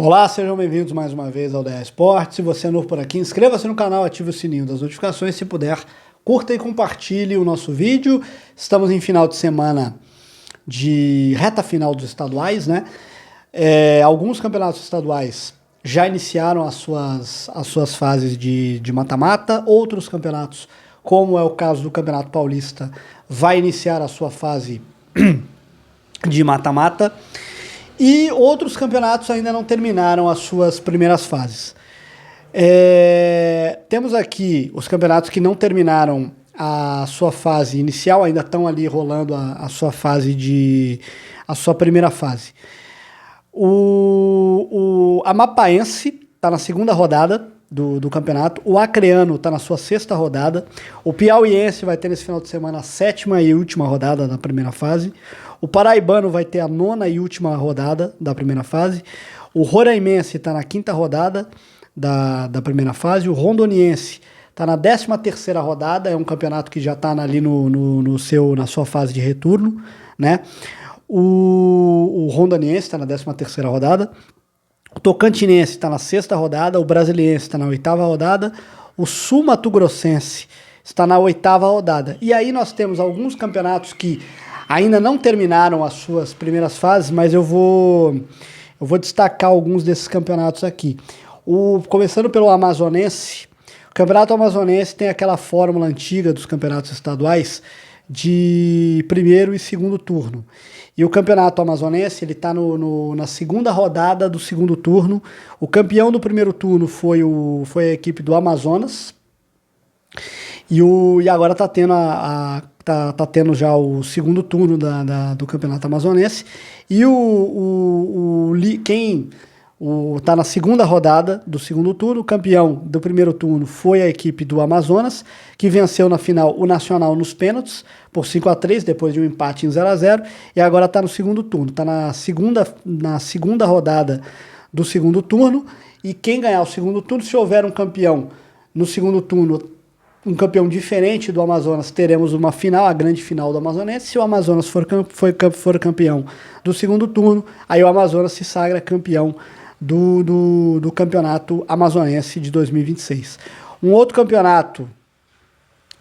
Olá, sejam bem-vindos mais uma vez ao DA Esportes. Se você é novo por aqui, inscreva-se no canal, ative o sininho das notificações. Se puder, curta e compartilhe o nosso vídeo. Estamos em final de semana de reta final dos estaduais, né? Alguns campeonatos estaduais já iniciaram as suas fases de mata-mata. Outros campeonatos, como é o caso do Campeonato Paulista, vai iniciar a sua fase de mata-mata. E outros campeonatos ainda não terminaram as suas primeiras fases. Temos aqui os campeonatos que não terminaram a sua fase inicial, ainda estão ali rolando a sua primeira fase. O Amapaense está na segunda rodada do campeonato, o Acreano está na sua sexta rodada, o Piauiense vai ter nesse final de semana a sétima e última rodada da primeira fase, o Paraibano vai ter a nona e última rodada da primeira fase, o Roraimense está na quinta rodada da primeira fase, o Rondoniense está na 13ª rodada, é um campeonato que já está ali na sua fase de retorno, né? O Rondoniense está na 13ª rodada, o Tocantinense está na sexta rodada, o Brasiliense está na 8ª rodada, o Sul Mato Grossense está na 8ª rodada. E aí nós temos alguns campeonatos que ainda não terminaram as suas primeiras fases, mas eu vou destacar alguns desses campeonatos aqui. Começando pelo Amazonense, o Campeonato Amazonense tem aquela fórmula antiga dos campeonatos estaduais de primeiro e segundo turno. E o Campeonato Amazonense ele está na segunda rodada do segundo turno. O campeão do primeiro turno foi a equipe do Amazonas. E agora está tendo tá tendo já o segundo turno do Campeonato Amazonense. E quem está na segunda rodada do segundo turno, o campeão do primeiro turno foi a equipe do Amazonas, que venceu na final o Nacional nos pênaltis, por 5-3, depois de um empate em 0-0, e agora está no segundo turno, está na segunda rodada do segundo turno, e quem ganhar o segundo turno, se houver um campeão no segundo turno, um campeão diferente do Amazonas, teremos uma final, a grande final do Amazonense. Se o Amazonas for campeão do segundo turno, aí o Amazonas se sagra campeão do Campeonato Amazonense de 2026. Um outro campeonato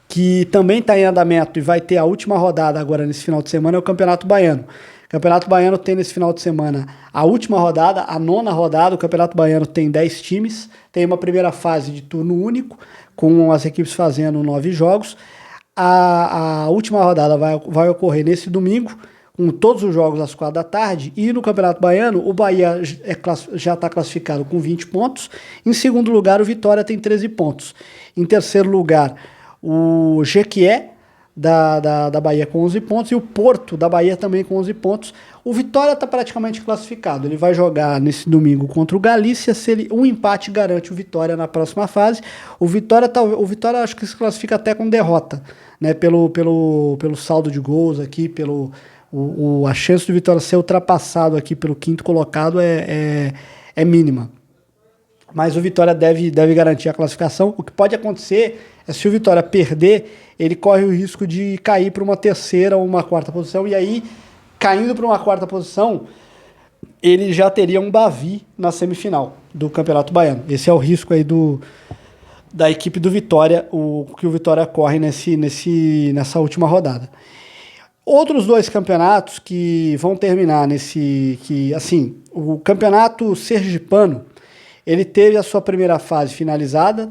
que também está em andamento e vai ter a última rodada agora nesse final de semana é o Campeonato Baiano. O Campeonato Baiano tem nesse final de semana a última rodada, a nona rodada. O Campeonato Baiano tem 10 times, tem uma primeira fase de turno único, com as equipes fazendo 9 jogos. A última rodada vai ocorrer nesse domingo, com todos os jogos às 4 da tarde, e no Campeonato Baiano, o Bahia já está classificado com 20 pontos, em segundo lugar o Vitória tem 13 pontos, em terceiro lugar o Jequié da Bahia com 11 pontos, e o Porto da Bahia também com 11 pontos. O Vitória está praticamente classificado, ele vai jogar nesse domingo contra o Galícia, um empate garante o Vitória na próxima fase. O Vitória acho que se classifica até com derrota, né, pelo saldo de gols aqui, a chance do Vitória ser ultrapassado aqui pelo quinto colocado é mínima. Mas o Vitória deve garantir a classificação. O que pode acontecer é, se o Vitória perder, ele corre o risco de cair para uma terceira ou uma quarta posição, e aí, caindo para uma quarta posição, ele já teria um Bavi na semifinal do Campeonato Baiano. Esse é o risco aí da equipe do Vitória, que o Vitória corre nessa última rodada. Outros dois campeonatos que vão terminar o Campeonato Sergipano, ele teve a sua primeira fase finalizada,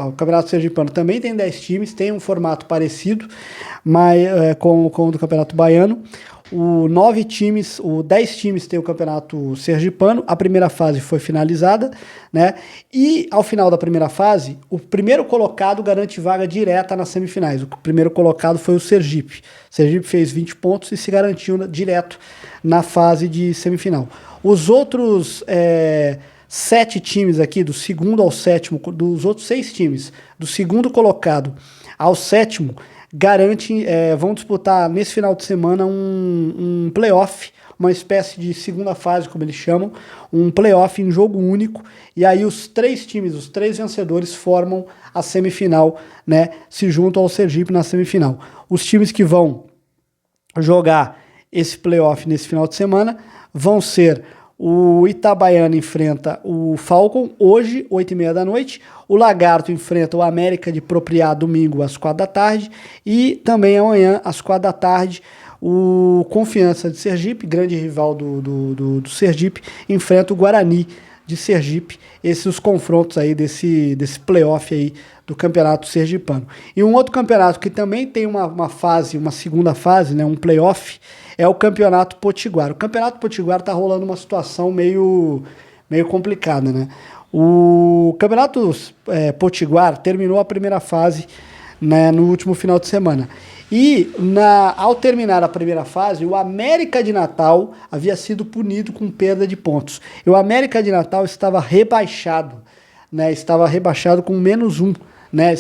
o Campeonato Sergipano também tem 10 times, tem um formato parecido com o do Campeonato Baiano. 10 times tem o Campeonato Sergipano, a primeira fase foi finalizada, né? E ao final da primeira fase, o primeiro colocado garante vaga direta nas semifinais. O primeiro colocado foi o Sergipe. O Sergipe fez 20 pontos e se garantiu direto na fase de semifinal. Os outros 7 times aqui, do segundo ao sétimo, dos outros 6 times, do segundo colocado ao sétimo, vão disputar nesse final de semana um playoff, uma espécie de segunda fase, como eles chamam, um playoff em jogo único, e aí os 3 vencedores formam a semifinal, né, se juntam ao Sergipe na semifinal. Os times que vão jogar esse playoff nesse final de semana vão ser O Itabaiana enfrenta o Falcon hoje, 8h30 da noite. O Lagarto enfrenta o América de Propriá domingo às 4 da tarde. E também amanhã às 4 da tarde o Confiança de Sergipe, grande rival do Sergipe, enfrenta o Guarani de Sergipe. Esses os confrontos aí desse playoff aí do Campeonato Sergipano. E um outro campeonato que também tem uma segunda fase, né, um playoff, é o Campeonato Potiguar. O Campeonato Potiguar tá rolando uma situação meio complicada, né? O Campeonato Potiguar terminou a primeira fase, né, no último final de semana. E ao terminar a primeira fase, o América de Natal havia sido punido com perda de pontos. E o América de Natal estava rebaixado, né? Estava rebaixado com -1. Né,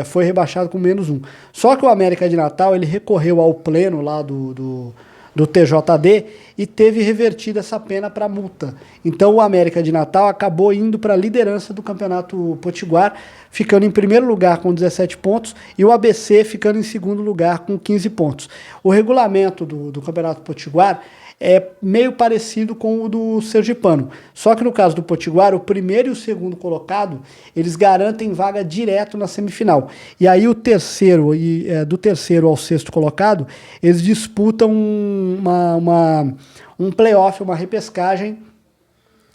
foi rebaixado com -1. Só que o América de Natal ele recorreu ao pleno lá do TJD e teve revertida essa pena para multa. Então o América de Natal acabou indo para a liderança do Campeonato Potiguar, ficando em primeiro lugar com 17 pontos e o ABC ficando em segundo lugar com 15 pontos. O regulamento do Campeonato Potiguar é meio parecido com o do Sergipano. Só que no caso do Potiguar, o primeiro e o segundo colocado, eles garantem vaga direto na semifinal. E aí do terceiro ao sexto colocado, eles disputam um playoff, uma repescagem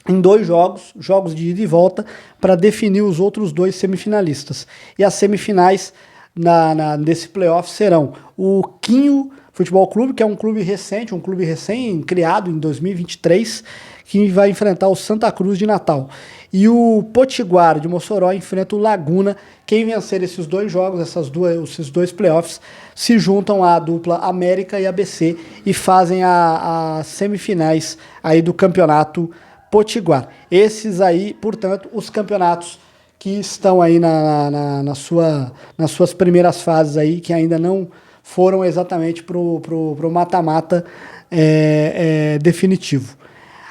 em 2 jogos de ida e volta, para definir os outros 2 semifinalistas. E as semifinais desse playoff serão o Quinho Futebol Clube, que é um clube recém-criado em 2023, que vai enfrentar o Santa Cruz de Natal. E o Potiguar de Mossoró enfrenta o Laguna. Quem vencer esses 2 jogos, esses dois playoffs, se juntam à dupla América e ABC e fazem as semifinais aí do Campeonato Potiguar. Esses aí, portanto, os campeonatos que estão aí nas suas primeiras fases aí, que ainda não foram exatamente pro mata-mata definitivo.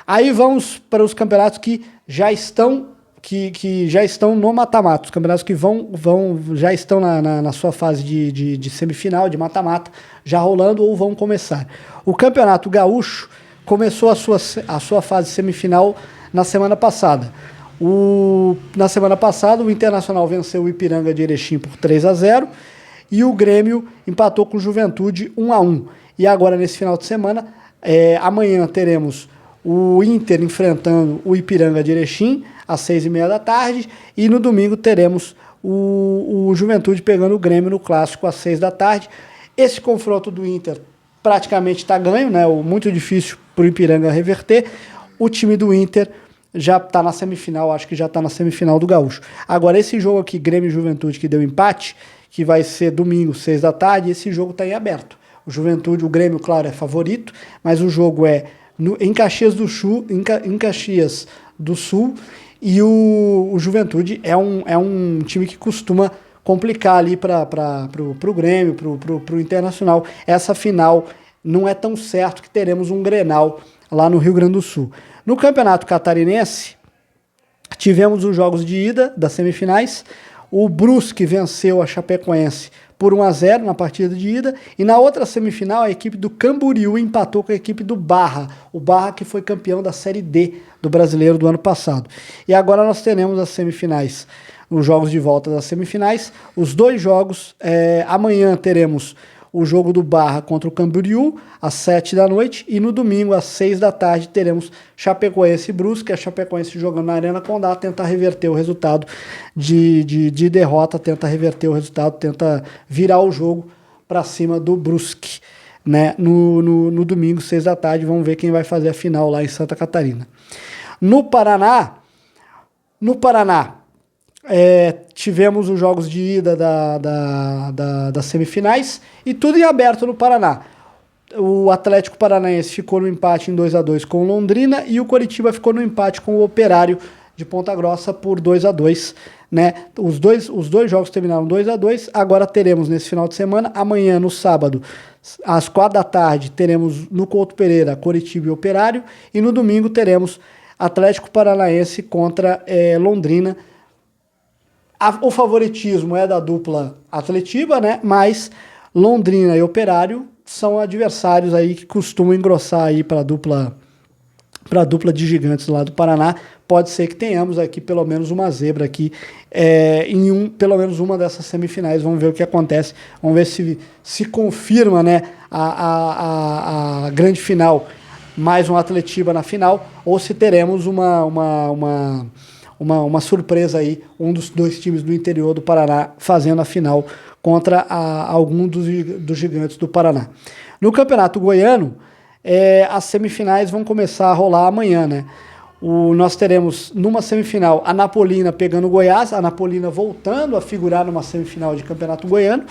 Aí vamos para os campeonatos que já estão no mata-mata, os campeonatos que já estão na sua fase de semifinal, de mata-mata, já rolando ou vão começar. O Campeonato Gaúcho começou a sua fase semifinal na semana passada. Na semana passada, o Internacional venceu o Ipiranga de Erechim por 3-0 e o Grêmio empatou com o Juventude 1-1. E agora, nesse final de semana, amanhã teremos o Inter enfrentando o Ipiranga de Erechim às 6h30 da tarde e no domingo teremos o Juventude pegando o Grêmio no Clássico às 6 da tarde. Esse confronto do Inter praticamente está ganho, né? Muito difícil para o Ipiranga reverter. O time do Inter já está na semifinal, acho que já está na semifinal do Gaúcho. Agora, esse jogo aqui, Grêmio e Juventude, que deu empate, que vai ser domingo, 6 da tarde, esse jogo está em aberto. O Grêmio, claro, é favorito, mas o jogo é em Caxias do Sul, e o Juventude é um time que costuma complicar ali para o Grêmio, para o Internacional. Essa final não é tão certo que teremos um Grenal lá no Rio Grande do Sul. No Campeonato Catarinense, tivemos os jogos de ida das semifinais. O Brusque venceu a Chapecoense por 1-0 na partida de ida. E na outra semifinal, a equipe do Camboriú empatou com a equipe do Barra. O Barra que foi campeão da Série D do Brasileiro do ano passado. E agora nós teremos as semifinais, os jogos de volta das semifinais. Os 2 jogos, amanhã teremos o jogo do Barra contra o Camboriú, às 7 da noite, e no domingo, às 6 da tarde, teremos Chapecoense e Brusque, a Chapecoense jogando na Arena Condá, tenta reverter o resultado de derrota, tenta reverter o resultado, tenta virar o jogo para cima do Brusque, né? No domingo, 6 da tarde, vamos ver quem vai fazer a final lá em Santa Catarina. No Paraná, tivemos os jogos de ida das semifinais e tudo em aberto no Paraná. O Atlético Paranaense ficou no empate em 2-2 com o Londrina e o Coritiba ficou no empate com o Operário de Ponta Grossa por 2-2, né? Os dois jogos terminaram 2-2. Agora teremos nesse final de semana, amanhã no sábado, às 4 da tarde, teremos no Couto Pereira, Coritiba e Operário, e no domingo teremos Atlético Paranaense contra Londrina. O favoritismo é da dupla Atletiba, né? Mas Londrina e Operário são adversários aí que costumam engrossar aí para a dupla para a dupla de gigantes lá do Paraná. Pode ser que tenhamos aqui pelo menos uma zebra aqui pelo menos uma dessas semifinais. Vamos ver o que acontece, vamos ver se confirma, né, a grande final, mais um Atletiba na final, ou se teremos uma surpresa aí, um dos dois times do interior do Paraná fazendo a final contra algum dos gigantes do Paraná. No Campeonato Goiano, as semifinais vão começar a rolar amanhã, né? Nós teremos numa semifinal a Napolina pegando o Goiás, a Napolina voltando a figurar numa semifinal de Campeonato Goiano,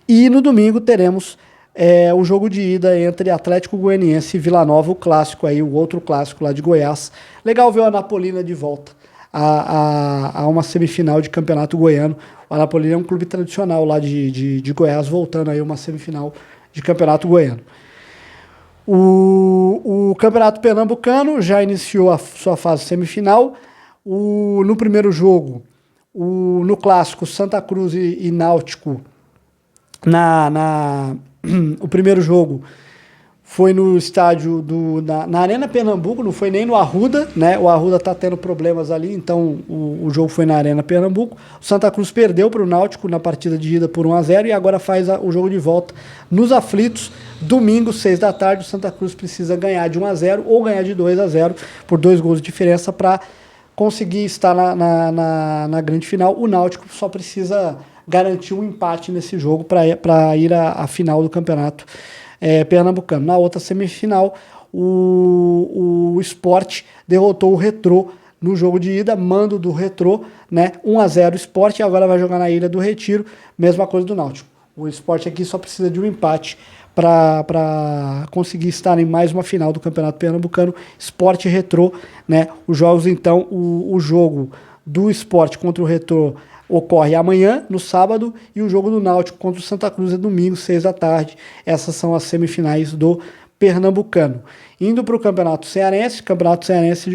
e no domingo teremos o jogo de ida entre Atlético Goianiense e Vila Nova, o clássico aí, o outro clássico lá de Goiás. Legal ver a Napolina de volta a uma semifinal de Campeonato Goiano. O Napolina é um clube tradicional lá de Goiás, voltando aí a uma semifinal de Campeonato Goiano. O Campeonato Pernambucano já iniciou a sua fase semifinal. No primeiro jogo, no clássico Santa Cruz e Náutico, o primeiro jogo foi no estádio na Arena Pernambuco, não foi nem no Arruda, né? O Arruda tá tendo problemas ali, então o jogo foi na Arena Pernambuco. O Santa Cruz perdeu para o Náutico na partida de ida por 1-0 e agora faz o jogo de volta nos aflitos. Domingo, 6 da tarde, o Santa Cruz precisa ganhar de 1-0 ou ganhar de 2-0 por 2 gols de diferença para conseguir estar na grande final. O Náutico só precisa garantir um empate nesse jogo para ir à final do campeonato pernambucano. Na outra semifinal, o Sport derrotou o Retrô no jogo de ida, mando do Retrô, né? 1-0 Sport, e agora vai jogar na Ilha do Retiro, mesma coisa do Náutico. O Sport aqui só precisa de um empate para conseguir estar em mais uma final do Campeonato Pernambucano. Sport e Retrô, né? Os jogos, então, o jogo do Sport contra o Retrô ocorre amanhã, no sábado, e o jogo do Náutico contra o Santa Cruz é domingo, 6 da tarde. Essas são as semifinais do Pernambucano. Indo para o Campeonato Cearense,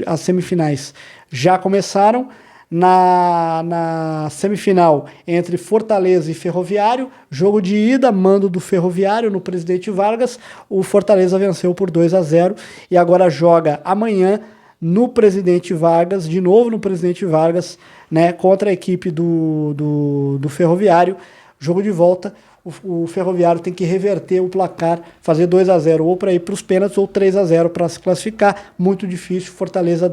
as semifinais já começaram. Na semifinal entre Fortaleza e Ferroviário, jogo de ida, mando do Ferroviário no Presidente Vargas. O Fortaleza venceu por 2-0 e agora joga amanhã no Presidente Vargas, de novo no Presidente Vargas, né, contra a equipe do Ferroviário. Jogo de volta, o Ferroviário tem que reverter o placar, fazer 2-0 ou para ir para os pênaltis ou 3-0 para se classificar. Muito difícil, Fortaleza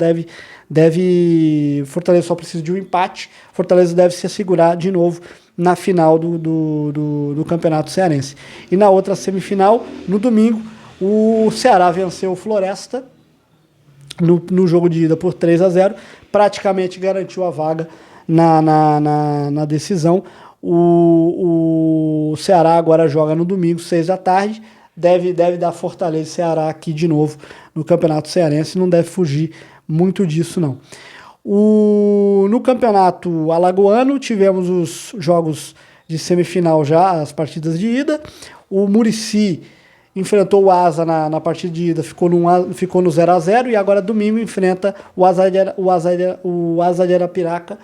Fortaleza só precisa de um empate. Fortaleza deve se assegurar de novo na final do Campeonato Cearense. E na outra semifinal, no domingo, o Ceará venceu o Floresta no jogo de ida por 3-0, praticamente garantiu a vaga na decisão. O Ceará agora joga no domingo, 6 da tarde, deve dar Fortaleza e Ceará aqui de novo no Campeonato Cearense, não deve fugir muito disso não. No Campeonato Alagoano tivemos os jogos de semifinal já, as partidas de ida. O Muricy enfrentou o Asa na partida de ida, ficou no 0-0, e agora domingo enfrenta o Asa de Arapiraca,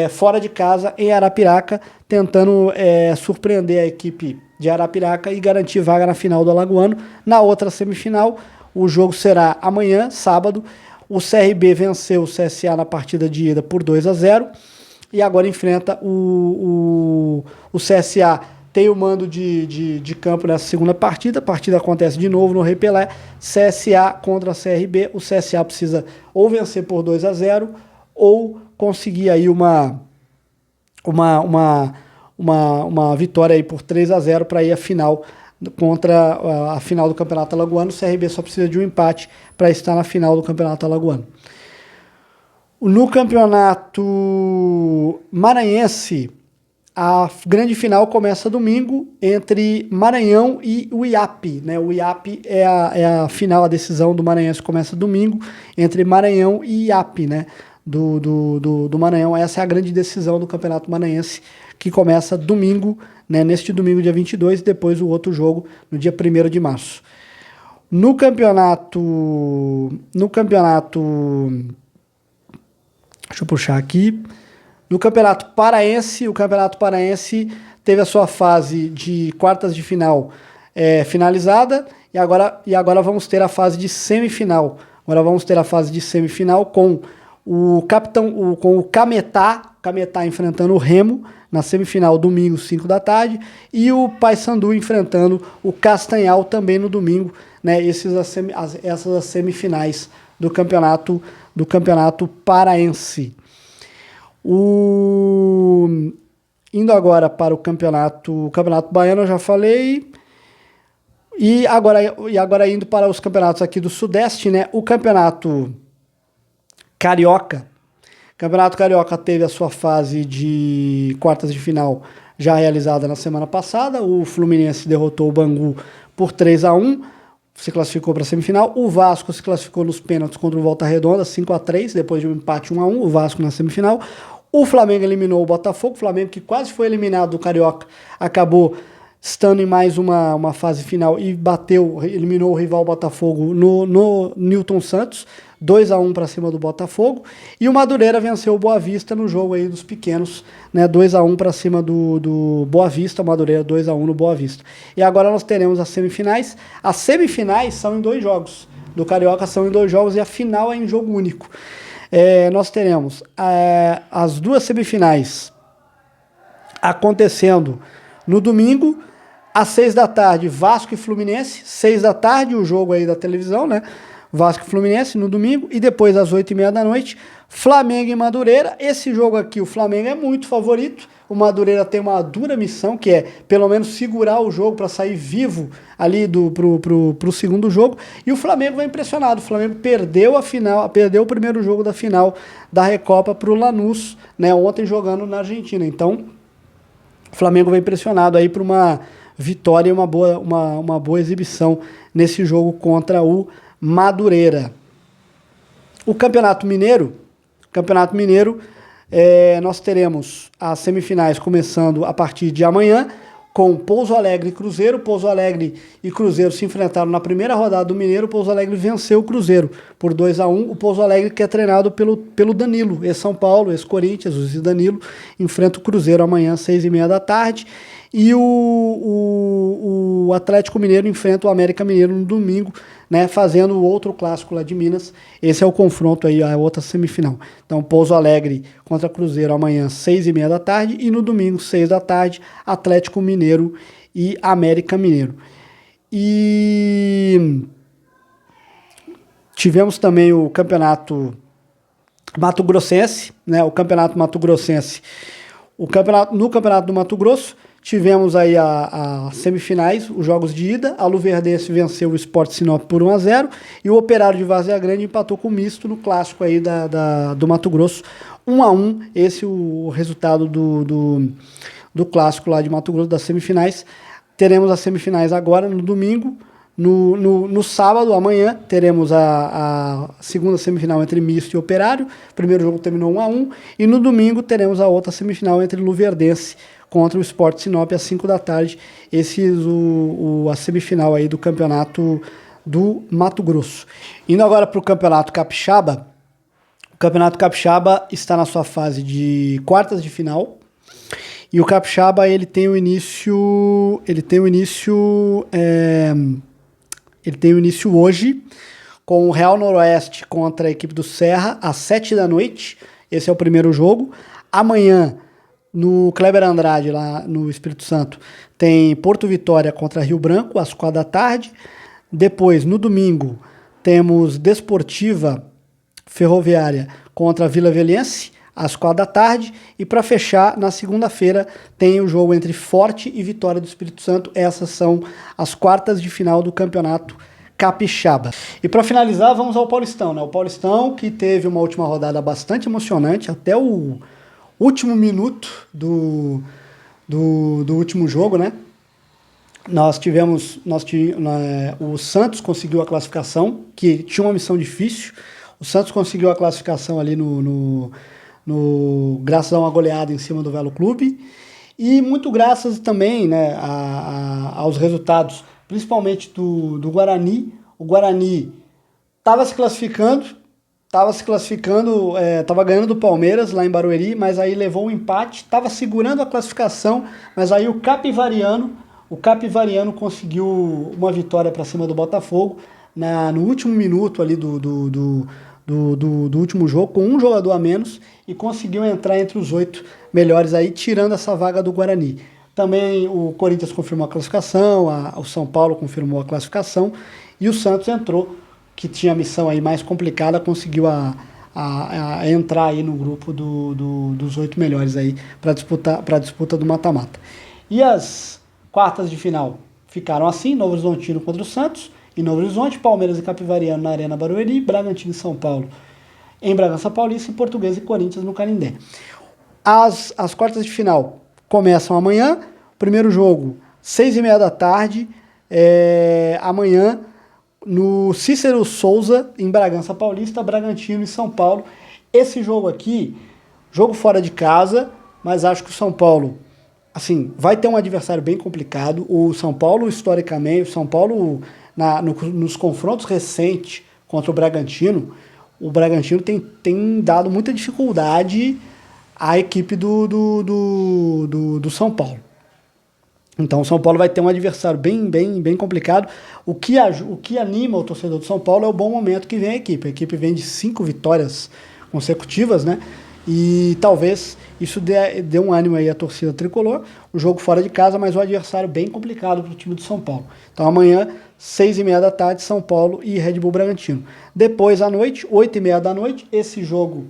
fora de casa, em Arapiraca, tentando surpreender a equipe de Arapiraca e garantir vaga na final do Alagoano. Na outra semifinal, o jogo será amanhã, sábado. O CRB venceu o CSA na partida de ida por 2-0 e agora enfrenta o CSA. Tem o mando de campo nessa segunda partida. A partida acontece de novo no Rei Pelé. CSA contra CRB. O CSA precisa ou vencer por 2-0 ou conseguir aí uma vitória aí por 3-0 para ir à final contra a final do Campeonato Alagoano. O CRB só precisa de um empate para estar na final do Campeonato Alagoano. No Campeonato Maranhense, a grande final começa domingo entre Maranhão e o IAP, né? O IAP é a final, a decisão do Maranhense começa domingo entre Maranhão e IAP, né? Do Maranhão. Essa é a grande decisão do Campeonato Maranhense, que começa domingo, né? Neste domingo, dia 22, e depois o outro jogo no dia 1º de março. No campeonato, deixa eu puxar aqui. No Campeonato Paraense, o Campeonato Paraense teve a sua fase de quartas de final finalizada, e agora vamos ter a fase de semifinal. Agora vamos ter a fase de semifinal com com o Cametá enfrentando o Remo na semifinal domingo 5 da tarde e o Paysandu enfrentando o Castanhal também no domingo, né? Essas as semifinais do campeonato paraense. Indo agora para o campeonato baiano, eu já falei. E agora indo para os campeonatos aqui do Sudeste, né? O campeonato Carioca. O campeonato Carioca teve a sua fase de quartas de final já realizada na semana passada. O Fluminense derrotou o Bangu por 3-1, se classificou para a semifinal. O Vasco se classificou nos pênaltis contra o Volta Redonda, 5-3, depois de um empate 1-1, o Vasco na semifinal. O Flamengo eliminou o Botafogo, o Flamengo que quase foi eliminado do Carioca, acabou estando em mais uma fase final e eliminou o rival Botafogo no Newton Santos, 2-1 para cima do Botafogo, e o Madureira venceu o Boa Vista no jogo aí dos pequenos, né, 2-1 para cima do Boa Vista, o Madureira 2-1 no Boa Vista. E agora nós teremos as semifinais. As semifinais são em 2 jogos, do Carioca são em 2 jogos e a final é em jogo único. Nós teremos as 2 semifinais acontecendo no domingo, às 6 da tarde, Vasco e Fluminense, 6 da tarde, o jogo aí da televisão, né? Vasco e Fluminense no domingo, e depois às 8h30 da noite, Flamengo e Madureira. Esse jogo aqui, o Flamengo é muito favorito, o Madureira tem uma dura missão, que é pelo menos segurar o jogo para sair vivo ali pro segundo jogo, e o Flamengo vai impressionado. O Flamengo perdeu o primeiro jogo da final da Recopa pro Lanús, né? Ontem jogando na Argentina. Então, o Flamengo vai impressionado aí para uma vitória e uma boa exibição nesse jogo contra o Madureira. O Campeonato Mineiro, nós teremos as semifinais começando a partir de amanhã, com Pouso Alegre e Cruzeiro. Pouso Alegre e Cruzeiro se enfrentaram na primeira rodada do Mineiro. O Pouso Alegre venceu o Cruzeiro por 2-1. O Pouso Alegre, que é treinado pelo Danilo, ex-São Paulo, ex-Corinthians, o Danilo, enfrenta o Cruzeiro amanhã às 6h30 da tarde. E o Atlético Mineiro enfrenta o América Mineiro no domingo, né, fazendo o outro clássico lá de Minas. Esse é o confronto aí, a outra semifinal. Então, Pouso Alegre contra Cruzeiro amanhã, 6h30 da tarde. E no domingo, 6 da tarde, Atlético Mineiro e América Mineiro. E tivemos também o Campeonato Mato Grossense, né, no Campeonato do Mato Grosso. Tivemos aí as semifinais, os jogos de ida. A Luverdense venceu o Sport Sinop por 1-0 e o Operário de Várzea Grande empatou com o misto no clássico aí do Mato Grosso, 1-1. Esse é o resultado do clássico lá de Mato Grosso, das semifinais. Teremos as semifinais agora no domingo. No sábado, amanhã, teremos a segunda semifinal entre Misto e Operário. O primeiro jogo terminou 1-1. E no domingo teremos a outra semifinal entre Luverdense contra o Sport Sinop às 5 da tarde. A semifinal aí do campeonato do Mato Grosso. Indo agora para o Campeonato Capixaba. O Campeonato Capixaba está na sua fase de quartas de final. E o Capixaba ele tem o início hoje com o Real Noroeste contra a equipe do Serra às 7 da noite. Esse é o primeiro jogo. Amanhã, no Kleber Andrade, lá no Espírito Santo, tem Porto Vitória contra Rio Branco, às 4 da tarde. Depois, no domingo, temos Desportiva Ferroviária contra Vila Velhense, às 4 da tarde. E para fechar, na segunda-feira, tem o jogo entre Forte e Vitória do Espírito Santo. Essas são as quartas de final do Campeonato Capixaba. E para finalizar, vamos ao Paulistão, né? O Paulistão que teve uma última rodada bastante emocionante, até o último minuto do último jogo, né? O Santos conseguiu a classificação, que tinha uma missão difícil. O Santos conseguiu a classificação ali graças a uma goleada em cima do Velo Clube. E muito graças também, né, aos resultados, principalmente do Guarani. O Guarani estava se classificando, estava ganhando do Palmeiras lá em Barueri, mas aí levou um empate, estava segurando a classificação, mas aí o Capivariano conseguiu uma vitória para cima do Botafogo, no último minuto ali do último jogo, com um jogador a menos, e conseguiu entrar entre os 8 melhores aí, tirando essa vaga do Guarani. Também o Corinthians confirmou a classificação, o São Paulo confirmou a classificação, e o Santos entrou, que tinha a missão aí mais complicada, conseguiu a entrar aí no grupo dos 8 melhores aí para a disputa do mata-mata. E as quartas de final ficaram assim: Novo Horizontino contra o Santos em Novo Horizonte, Palmeiras e Capivariano na Arena Barueri, Bragantino e São Paulo em Bragança Paulista e Portuguesa e Corinthians no Canindé. As quartas de final começam amanhã, primeiro jogo 6h30 da tarde, amanhã no Cícero Souza, em Bragança Paulista, Bragantino e São Paulo. Esse jogo aqui, jogo fora de casa, mas acho que o São Paulo, assim, vai ter um adversário bem complicado. O São Paulo, historicamente, o São Paulo, nos confrontos recentes contra o Bragantino tem dado muita dificuldade à equipe do São Paulo. Então o São Paulo vai ter um adversário bem complicado. O que anima o torcedor do São Paulo é o bom momento que vem a equipe. A equipe vem de 5 vitórias consecutivas, né? E talvez isso dê um ânimo aí à torcida tricolor. O jogo fora de casa, mas o adversário bem complicado para o time do São Paulo. Então amanhã, 6h30 da tarde, São Paulo e Red Bull Bragantino. Depois à noite, 8h30 da noite, esse jogo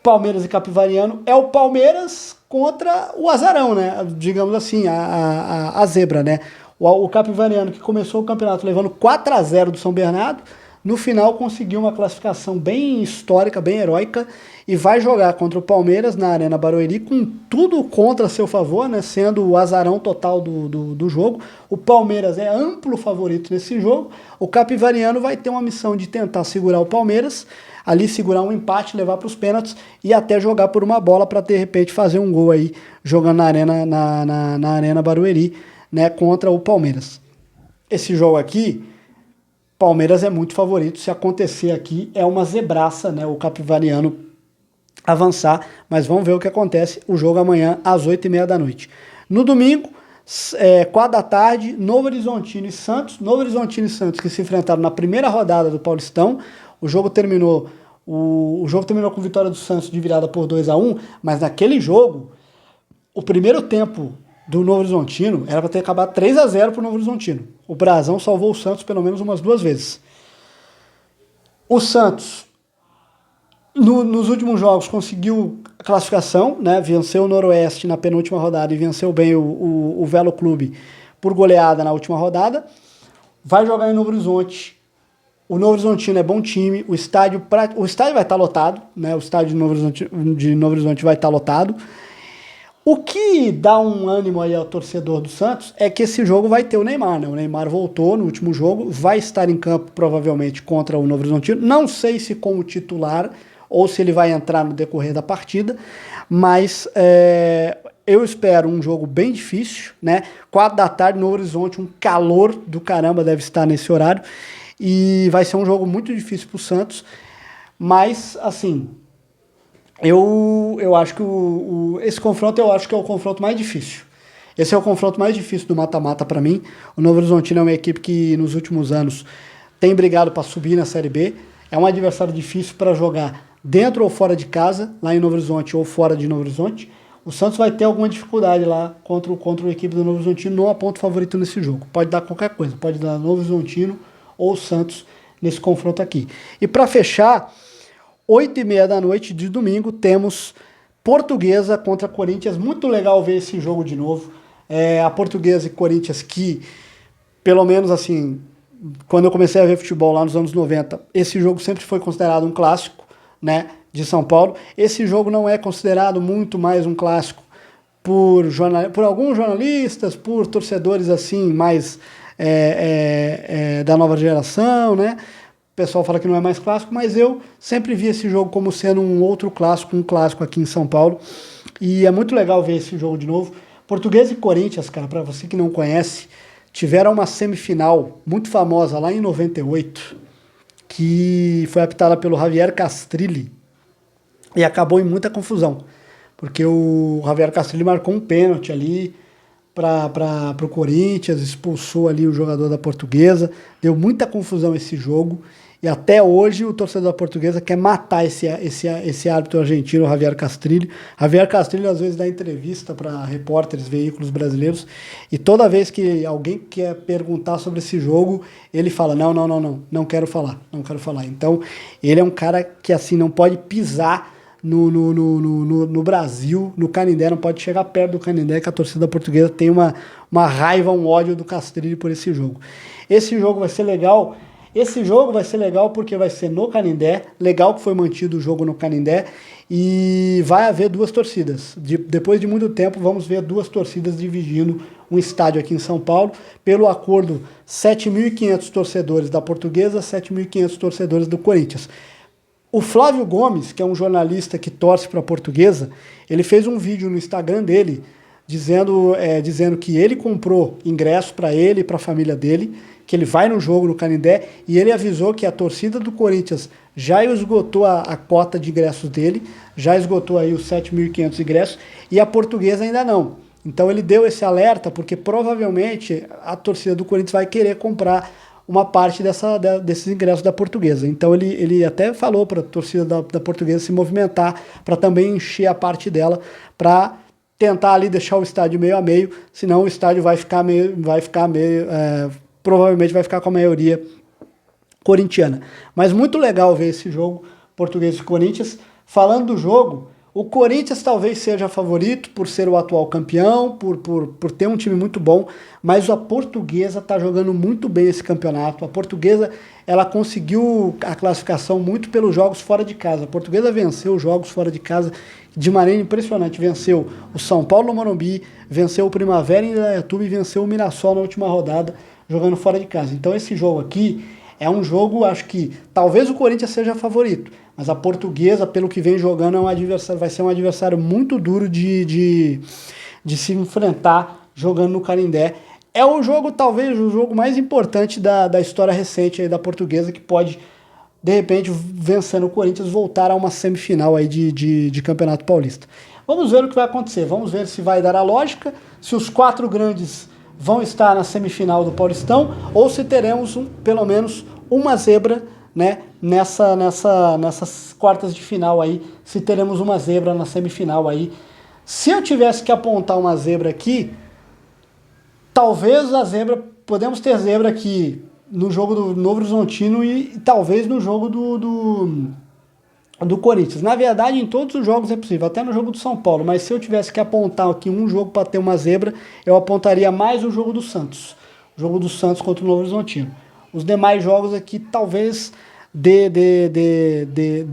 Palmeiras e Capivariano é o Palmeiras contra o azarão, né? Digamos assim, a zebra, né? O Capivariano, que começou o campeonato levando 4-0 do São Bernardo, no final conseguiu uma classificação bem histórica, bem heróica, e vai jogar contra o Palmeiras na Arena Barueri com tudo contra seu favor, né? Sendo o azarão total do jogo. O Palmeiras é amplo favorito nesse jogo. O Capivariano vai ter uma missão de tentar segurar o Palmeiras, ali segurar um empate, levar para os pênaltis e até jogar por uma bola para de repente fazer um gol aí, jogando na Arena Barueri, né, contra o Palmeiras. Esse jogo aqui, Palmeiras é muito favorito. Se acontecer aqui, é uma zebraça, né, o Capivariano avançar, mas vamos ver o que acontece. O jogo amanhã às 8h30 da noite. No domingo, 4 da tarde, Novo Horizontino e Santos. Novo Horizontino e Santos que se enfrentaram na primeira rodada do Paulistão. O jogo terminou com vitória do Santos de virada por 2-1, mas naquele jogo, o primeiro tempo do Novo Horizontino era para ter acabado 3-0 para o Novo Horizontino. O Brazão salvou o Santos pelo menos umas 2 vezes. O Santos, nos últimos jogos, conseguiu a classificação, né? Venceu o Noroeste na penúltima rodada e venceu bem o Velo Clube por goleada na última rodada. Vai jogar em Novo Horizonte. O Novo Horizontino é bom time, o estádio vai estar lotado, né? O estádio de Novo Horizonte vai estar lotado. O que dá um ânimo aí ao torcedor do Santos é que esse jogo vai ter o Neymar, né? O Neymar voltou no último jogo, vai estar em campo provavelmente contra o Novo Horizontino. Não sei se como titular ou se ele vai entrar no decorrer da partida, mas eu espero um jogo bem difícil, né? 4 da tarde, Novo Horizonte, um calor do caramba deve estar nesse horário. E vai ser um jogo muito difícil para o Santos, mas, assim, eu acho que esse confronto eu acho que é o confronto mais difícil. Esse é o confronto mais difícil do mata-mata para mim. O Novo Horizontino é uma equipe que nos últimos anos tem brigado para subir na Série B. É um adversário difícil para jogar dentro ou fora de casa, lá em Novo Horizonte ou fora de Novo Horizonte. O Santos vai ter alguma dificuldade lá contra a equipe do Novo Horizontino, não há ponto favorito nesse jogo. Pode dar qualquer coisa, pode dar Novo Horizontino ou Santos nesse confronto aqui. E para fechar, 8h30 da noite de domingo, temos Portuguesa contra Corinthians. Muito legal ver esse jogo de novo. A Portuguesa e Corinthians que, pelo menos assim, quando eu comecei a ver futebol lá nos anos 90, esse jogo sempre foi considerado um clássico, né, de São Paulo. Esse jogo não é considerado muito mais um clássico por alguns jornalistas, por torcedores assim mais da nova geração, né? O pessoal fala que não é mais clássico, mas eu sempre vi esse jogo como sendo um outro clássico, um clássico aqui em São Paulo. E é muito legal ver esse jogo de novo. Portuguesa e Corinthians, cara, para você que não conhece, tiveram uma semifinal muito famosa lá em 98, que foi apitada pelo Javier Castrilli e acabou em muita confusão, porque o Javier Castrilli marcou um pênalti ali para o Corinthians, expulsou ali o jogador da Portuguesa, deu muita confusão esse jogo, e até hoje o torcedor da Portuguesa quer matar esse árbitro argentino, Javier Castrilli. Javier Castrilli às vezes dá entrevista para repórteres, veículos brasileiros, e toda vez que alguém quer perguntar sobre esse jogo, ele fala, não quero falar. Então, ele é um cara que assim não pode pisar no Brasil, no Canindé, não pode chegar perto do Canindé, que a torcida portuguesa tem uma raiva, um ódio do Castrilli por esse jogo. Esse jogo vai ser legal. Esse jogo vai ser legal porque vai ser no Canindé, legal que foi mantido o jogo no Canindé, e vai haver duas torcidas. Depois de muito tempo, vamos ver duas torcidas dividindo um estádio aqui em São Paulo, pelo acordo 7.500 torcedores da Portuguesa, 7.500 torcedores do Corinthians. O Flávio Gomes, que é um jornalista que torce para a Portuguesa, ele fez um vídeo no Instagram dele dizendo que ele comprou ingresso para ele e para a família dele, que ele vai no jogo no Canindé, e ele avisou que a torcida do Corinthians já esgotou a cota de ingressos dele, já esgotou aí os 7.500 ingressos, e a Portuguesa ainda não. Então ele deu esse alerta porque provavelmente a torcida do Corinthians vai querer comprar uma parte desses ingressos da Portuguesa. Então ele até falou para a torcida da Portuguesa se movimentar para também encher a parte dela, para tentar ali deixar o estádio meio a meio, senão o estádio provavelmente vai ficar com a maioria corintiana. Mas muito legal ver esse jogo, Portuguesa e Corinthians. Falando do jogo, o Corinthians talvez seja favorito por ser o atual campeão, por ter um time muito bom, mas a Portuguesa está jogando muito bem esse campeonato. A Portuguesa, ela conseguiu a classificação muito pelos jogos fora de casa. A Portuguesa venceu os jogos fora de casa de maneira impressionante. Venceu o São Paulo no Morumbi, venceu o Primavera em Indaiatuba e venceu o Mirassol na última rodada, jogando fora de casa. Então esse jogo aqui é um jogo, acho que talvez o Corinthians seja favorito, mas a Portuguesa, pelo que vem jogando, vai ser um adversário muito duro de se enfrentar jogando no Canindé. É o jogo, talvez, o jogo mais importante da história recente aí da Portuguesa, que pode, de repente, vencendo o Corinthians, voltar a uma semifinal aí de Campeonato Paulista. Vamos ver o que vai acontecer, vamos ver se vai dar a lógica, se os quatro grandes vão estar na semifinal do Paulistão, ou se teremos pelo menos uma zebra, né, nessas quartas de final aí, se teremos uma zebra na semifinal aí. Se eu tivesse que apontar uma zebra aqui, talvez podemos ter zebra aqui no jogo do Novo Horizontino e talvez no jogo do Corinthians. Na verdade, em todos os jogos é possível, até no jogo do São Paulo, mas se eu tivesse que apontar aqui um jogo para ter uma zebra, eu apontaria mais o jogo do Santos. O jogo do Santos contra o Novo Horizontino. Os demais jogos aqui talvez dê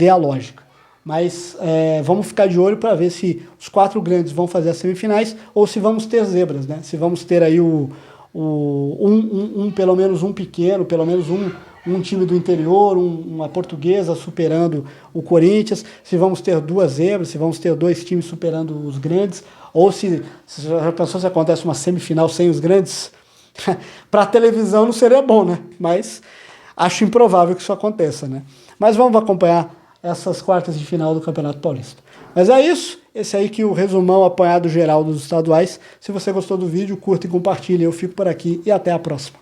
a lógica. Mas vamos ficar de olho para ver se os quatro grandes vão fazer as semifinais ou se vamos ter zebras, né? Se vamos ter aí pelo menos um pequeno, pelo menos um time do interior, uma Portuguesa superando o Corinthians, se vamos ter duas zebras, se vamos ter dois times superando os grandes, ou se já pensou se acontece uma semifinal sem os grandes? Para a televisão não seria bom, né? Mas acho improvável que isso aconteça, né? Mas vamos acompanhar essas quartas de final do Campeonato Paulista. Mas é isso, esse aí que o resumão apanhado geral dos estaduais. Se você gostou do vídeo, curta e compartilhe. Eu fico por aqui e até a próxima.